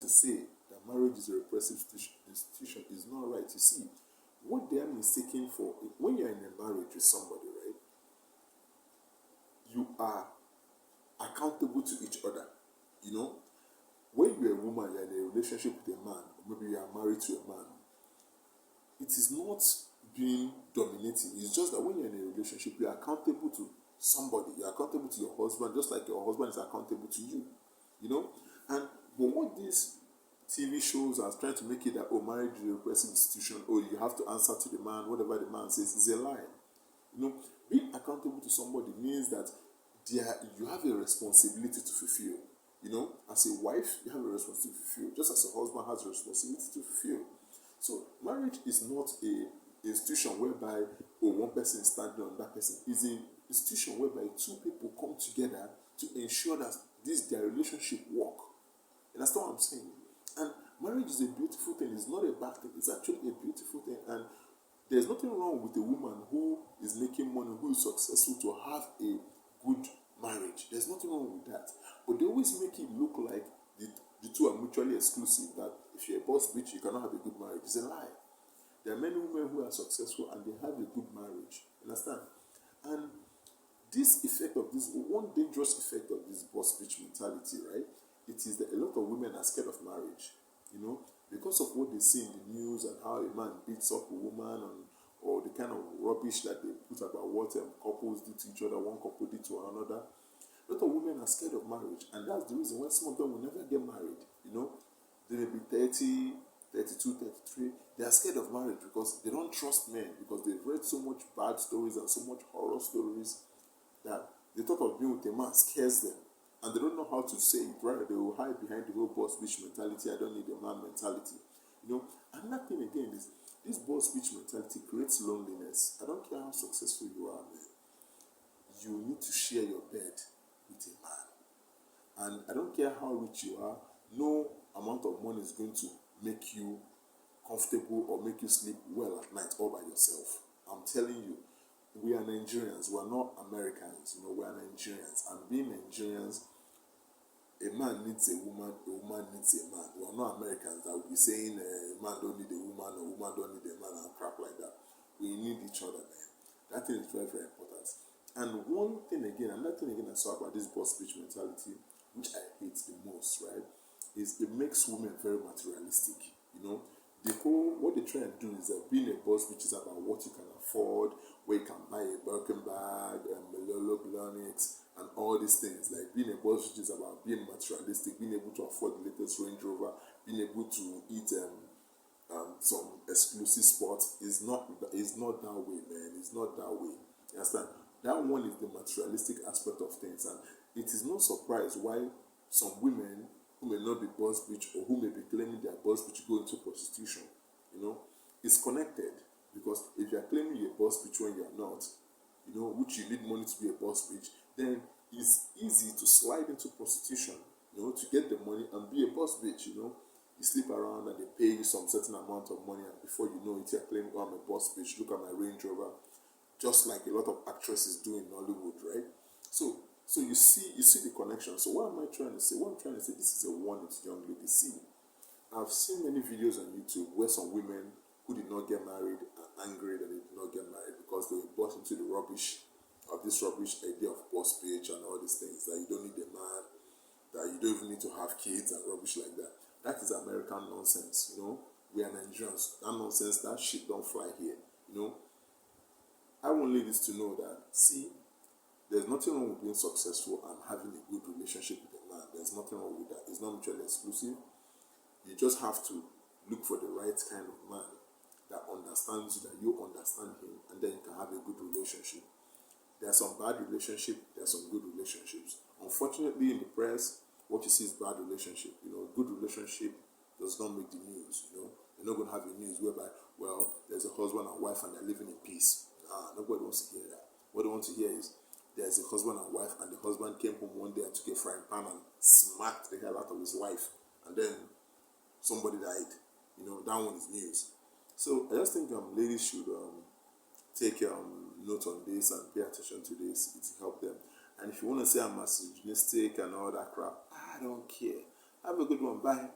to say that marriage is a repressive institution is not right. You see, what they are mistaken for, when you're in a marriage with somebody, right, you are accountable to each other. You know, when you're a woman, you're in a relationship with a man, or maybe you are married to a man, it is not being dominating. It's just that when you're in a relationship, you're accountable to somebody. You're accountable to your husband, just like your husband is accountable to you. You know? And but what these TV shows are trying to make it that, oh, marriage is a repressive institution, or you have to answer to the man, whatever the man says, is a lie. You know, being accountable to somebody means that you have a responsibility to fulfill. You know, as a wife, you have a responsibility to fulfill, just as a husband has a responsibility to fulfill. So marriage is not a institution whereby, oh, one person is standing on that person. It's an institution whereby two people come together to ensure that their relationship work. And that's what I'm saying. And marriage is a beautiful thing. It's not a bad thing. It's actually a beautiful thing. And there's nothing wrong with a woman who is making money, who is successful, to have a good marriage. There's nothing wrong with that. But they always make it look like the two are mutually exclusive, that if you're a boss bitch, you cannot have a good marriage. It's a lie. There are many women who are successful and they have a good marriage. Understand? And this effect of this, one dangerous effect of this boss bitch mentality, right? It is that a lot of women are scared of marriage, you know, because of what they see in the news and how a man beats up a woman, or the kind of rubbish that they put about what couples do to each other, one couple did to another. A lot of women are scared of marriage, and that's the reason why some of them will never get married. You know, they may be 30, 32, 33. They are scared of marriage because they don't trust men, because they've read so much bad stories and so much horror stories that the thought of being with a man scares them. And they don't know how to say it, right? They will hide behind the whole boss bitch mentality. I don't need a man mentality. You know, another thing again is this boss bitch mentality creates loneliness. I don't care how successful you are, man. You need to share your bed with a man. And I don't care how rich you are, no amount of money is going to make you comfortable or make you sleep well at night all by yourself. I'm telling you, we are Nigerians. We are not Americans. You know, we are Nigerians. And being Nigerians, a man needs a woman needs a man. We are not Americans that will be saying a man don't need a woman, or woman don't need a man, and crap like that. We need each other, man. That thing is very, very important. And another thing again I saw about this boss bitch mentality, which I hate the most, right, is it makes women very materialistic. You know, what they try and do is that being a boss bitch is about what you can afford, where you can buy a Birkin bag, Melolo Blonix, and all these things. Like being a boss bitch is about being materialistic, being able to afford the latest Range Rover, being able to eat some exclusive spots. Is not that way, man. It's not that way. You understand? That one is the materialistic aspect of things, and it is no surprise why some women who may not be boss bitch, or who may be claiming they are boss bitch, go into prostitution. You know, it's connected, because if you are claiming you're a boss bitch when you are not, you know, which you need money to be a boss bitch, then it's easy to slide into prostitution, you know, to get the money and be a boss bitch. You know, you sleep around and they pay you some certain amount of money, and before you know it, you're claiming, oh, I'm a boss bitch, look at my Range Rover, just like a lot of actresses do in Hollywood, right? So you see the connection. So what am I trying to say? What I'm trying to say, this is a warning to young ladies. See, I've seen many videos on YouTube where some women who did not get married are angry that they did not get married because they were bought into the rubbish idea of boss bitch and all these things, that you don't need a man, that you don't even need to have kids and rubbish like that. That is American nonsense. You know, we are Nigerians. That nonsense, that shit don't fly here. You know, I want ladies to know that, see, there's nothing wrong with being successful and having a good relationship with a man. There's nothing wrong with that. It's not mutually exclusive. You just have to look for the right kind of man that understands you, that you understand him, and then you can have a good relationship. There are some bad relationships, there are some good relationships. Unfortunately, in the press, what you see is bad relationship. You know, good relationship does not make the news. You know, you're not going to have a news whereby, well, there's a husband and wife and they're living in peace. Nobody wants to hear that. What they want to hear is there's a husband and wife, and the husband came home one day and took a frying pan and smacked the hell out of his wife, and then somebody died. You know, that one is news. So I just think ladies should take note on this and pay attention to this. It will help them. And if you want to say I'm misogynistic and all that crap, I don't care. Have a good one. Bye.